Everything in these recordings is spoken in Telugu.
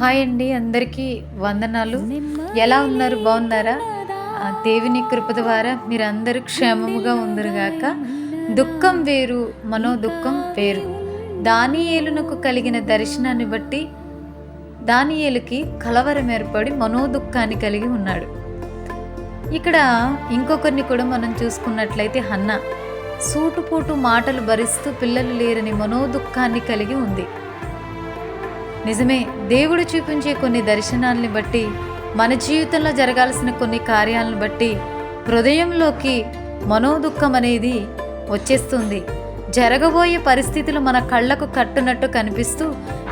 హాయ్ అండి, అందరికీ వందనాలు. ఎలా ఉన్నారు? బాగున్నారా? దేవుని కృప ద్వారా మీరందరూ క్షేమముగా ఉందరుగాక. దుఃఖం వేరు, మనోదుఃఖం వేరు. దానియేలునకు కలిగిన దర్శనాన్ని బట్టి దానియేలుకి కలవరం ఏర్పడి మనోదుఃఖాన్ని కలిగి ఉన్నాడు. ఇక్కడ ఇంకొకరిని కూడా మనం చూసుకున్నట్లయితే హన్నా సూటుపోటు మాటలు భరిస్తూ పిల్లలు లేరని మనోదుఃఖాన్ని కలిగి ఉంది. నిజమే, దేవుడు చూపించే కొన్ని దర్శనాల్ని బట్టి, మన జీవితంలో జరగాల్సిన కొన్ని కార్యాలను బట్టి హృదయంలోకి మనోదుఃఖం అనేది వచ్చేస్తుంది. జరగబోయే పరిస్థితులు మన కళ్ళకు కట్టునట్టు కనిపిస్తూ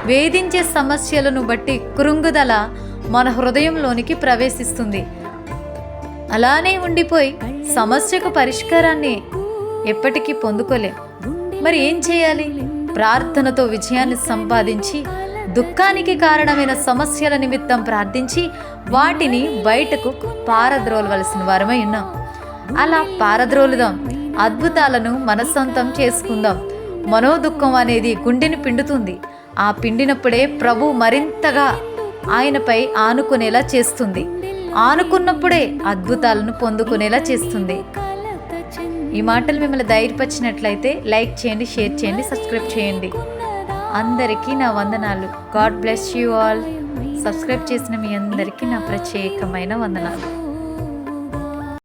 వేధించే సమస్యలను బట్టి కృంగుదల మన హృదయంలోనికి ప్రవేశిస్తుంది. అలానే ఉండిపోయి సమస్యకు పరిష్కారాన్ని ఎప్పటికీ పొందుకోలేం. మరి ఏం చేయాలి? ప్రార్థనతో విజయాన్ని సంపాదించి దుఃఖానికి కారణమైన సమస్యల నిమిత్తం ప్రార్థించి వాటిని బయటకు పారద్రోలవలసిన వారమై ఉన్నాం. అలా పారద్రోలుదాం, అద్భుతాలను మన సొంతం చేసుకుందాం. మనోదుఃఖం అనేది గుండెని పిండుతుంది. ఆ పిండినప్పుడే ప్రభు మరింతగా ఆయనపై ఆనుకునేలా చేస్తుంది. ఆనుకున్నప్పుడే అద్భుతాలను పొందుకునేలా చేస్తుంది. ఈ మాటలు మిమ్మల్ని ధైర్యపరిచినట్లయితే లైక్ చేయండి, షేర్ చేయండి, సబ్స్క్రైబ్ చేయండి. అందరికీ నా వందనాలు. God bless you all. Subscribe చేసిన మీ అందరికీ నా ప్రత్యేకమైన వందనాలు.